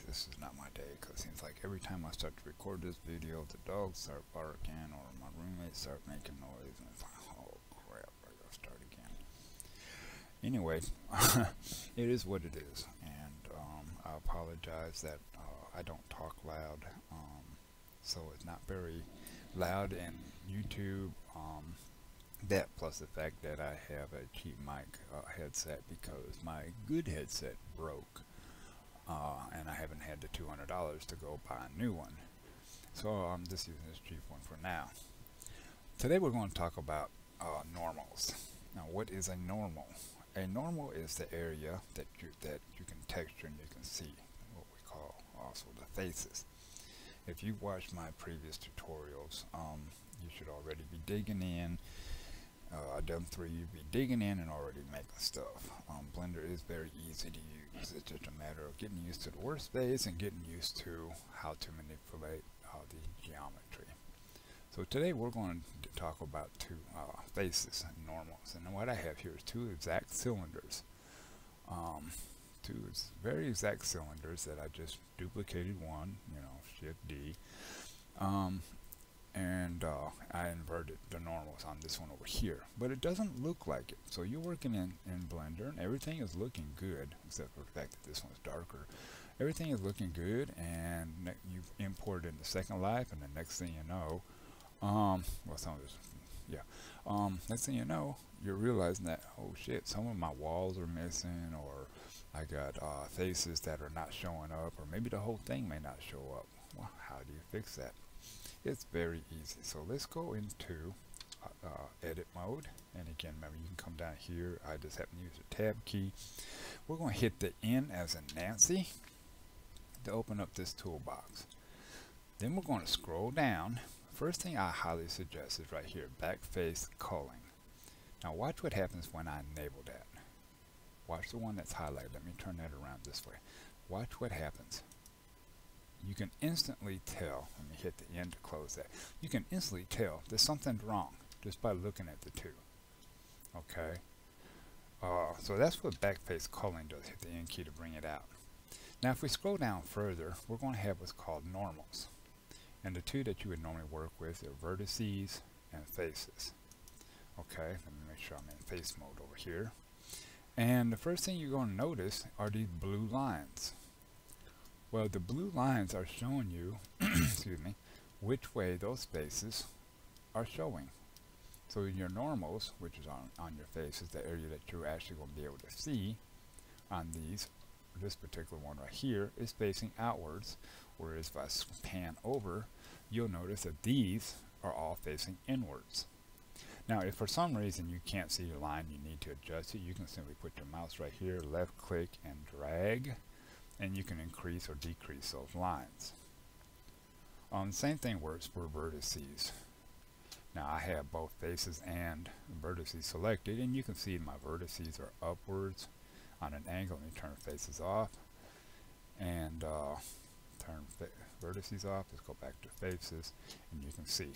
this is not my day, because it seems like every time I start to record this video, the dogs start barking or my roommates start making noise, and it's like, oh crap, I gotta start again. Anyway, it is what it is, and I apologize that I don't talk loud, so it's not very loud in YouTube. That plus the fact that I have a cheap mic headset because my good headset broke, and I haven't had the $200 to go buy a new one. So I'm just using this cheap one for now. Today we're going to talk about normals. Now, what is a normal? A normal is the area that you can texture and you can see, what we call also the faces. If you watched my previous tutorials, you should already be digging in. I've done 3, you'd be digging in and already making stuff. Blender is very easy to use. It's just a matter of getting used to the workspace and getting used to how to manipulate the geometry. So today we're going to talk about two faces and normals. And what I have here is two exact cylinders. Two very exact cylinders that I just duplicated one, Shift D. And I inverted the normals on this one over here, but it doesn't look like it. So you're working in Blender and everything is looking good, except for the fact that this one's darker. Everything is looking good, and you import it into Second Life, and the next thing you know, next thing you know, you're realizing that, oh shit, some of my walls are missing, or I got faces that are not showing up, or maybe the whole thing may not show up. Well, how do you fix that? It's very easy. So let's go into edit mode, and again, remember, you can come down here. I just happen to use the tab key. We're going to hit the N as in Nancy to open up this toolbox. Then we're going to scroll down. First thing I highly suggest is right here, backface culling. Now watch what happens when I enable that. Watch the one that's highlighted. Let me turn that around this way. Watch what happens. You can instantly tell, let me hit the N to close that. You can instantly tell there's something wrong just by looking at the two. Okay? So that's what backface culling does. Hit the N key to bring it out. Now if we scroll down further, we're going to have what's called normals. And the two that you would normally work with are vertices and faces. Okay, let me make sure I'm in face mode over here. And the first thing you're going to notice are these blue lines. Well, the blue lines are showing you, excuse me, which way those faces are showing. So in your normals, which is on your faces, the area that you're actually going to be able to see on these, this particular one right here is facing outwards, whereas if I pan over, you'll notice that these are all facing inwards. Now, if for some reason you can't see your line, you need to adjust it, you can simply put your mouse right here, left click and drag, and you can increase or decrease those lines. Same thing works for vertices. Now I have both faces and vertices selected, and you can see my vertices are upwards on an angle. Let me turn faces off and turn vertices off. Let's go back to faces, and you can see.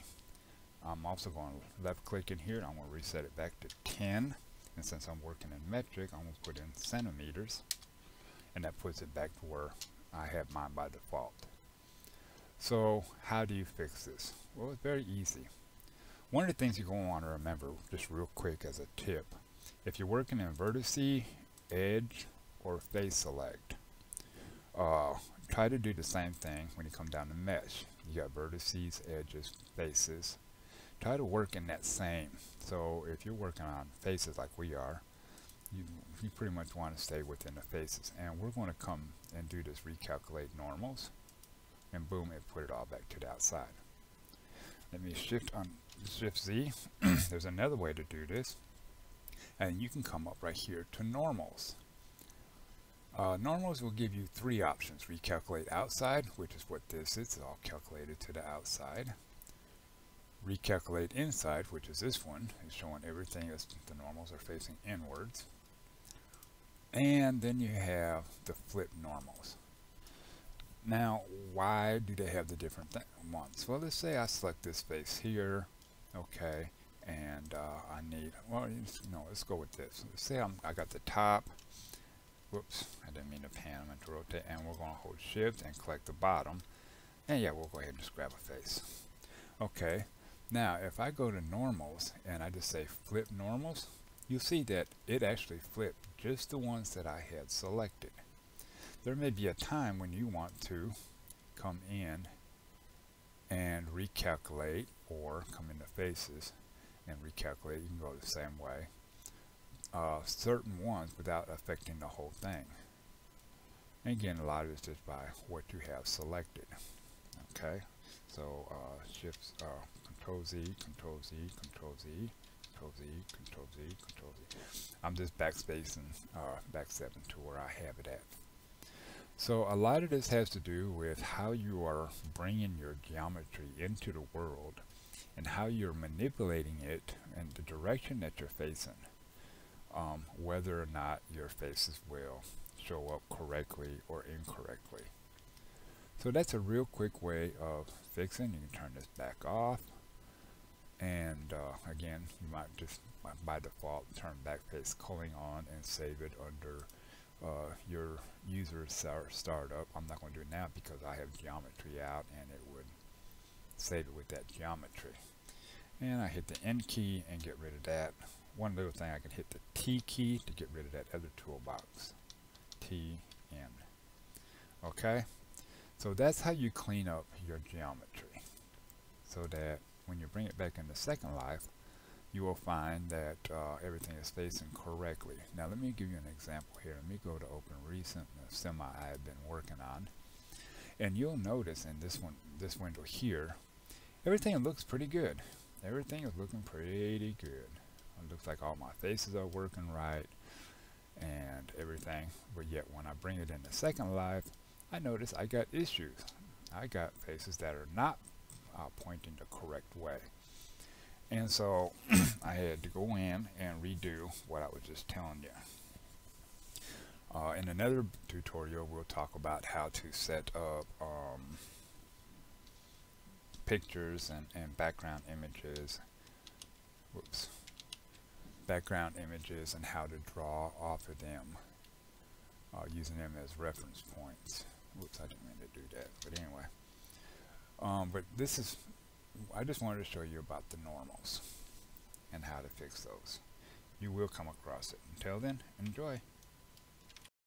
I'm also going to left click in here, and I'm going to reset it back to 10. And since I'm working in metric, I'm going to put in centimeters. And that puts it back to where I have mine by default. So how do you fix this? Well, it's very easy. One of the things you're going to want to remember, just real quick as a tip, if you're working in vertice, edge, or face select, try to do the same thing when you come down to mesh. You got vertices, edges, faces. Try to work in that same. So if you're working on faces like we are, you pretty much want to stay within the faces, and we're going to come and do this recalculate normals, and boom, it put it all back to the outside. Let me shift Z. There's another way to do this, and you can come up right here to normals. Normals will give you 3 options: recalculate outside, which is what this is, it's all calculated to the outside; recalculate inside, which is this one, is showing everything as the normals are facing inwards. And then you have the flip normals. Now, why do they have the different ones? Well, let's say I select this face here, okay, and I need, let's go with this. Let's say I got the top, whoops, I didn't mean to pan, I meant to rotate Okay, and we're going to hold shift and click the bottom. And yeah, we'll go ahead and just grab a face. Okay, now if I go to normals and I just say flip normals, you'll see that it actually flipped just the ones that I had selected. There may be a time when you want to come in and recalculate, or come into faces and recalculate. You can go the same way. Certain ones without affecting the whole thing. And again, a lot of it's just by what you have selected. Okay, so shift, Control Z, Control Z, Control Z, Control Z, Control Z, Control Z. I'm just backspacing, backstepping to where I have it at. So a lot of this has to do with how you are bringing your geometry into the world and how you're manipulating it in the direction that you're facing. Whether or not your faces will show up correctly or incorrectly. So that's a real quick way of fixing. You can turn this back off, and again, you might just by default turn backface culling on and save it under your user startup. I'm not going to do it now because I have geometry out and it would save it with that geometry. And I hit the N key and get rid of that. One little thing, I can hit the T key to get rid of that other toolbox. T, N. Okay? So that's how you clean up your geometry. So that when you bring it back into Second Life, you will find that everything is facing correctly. Now let me give you an example here. Let me go to Open Recent, the semi I have been working on. And you'll notice in this window here, everything looks pretty good. Everything is looking pretty good. It looks like all my faces are working right and everything, but yet when I bring it into Second Life, I notice I got issues. I got faces that are not pointing the correct way. And so I had to go in and redo what I was just telling you. In another tutorial, we'll talk about how to set up pictures and background images. Whoops. Background images and how to draw off of them using them as reference points. Whoops, I didn't mean to do that, but anyway. But this is, I just wanted to show you about the normals and how to fix those. You will come across it. Until then, enjoy.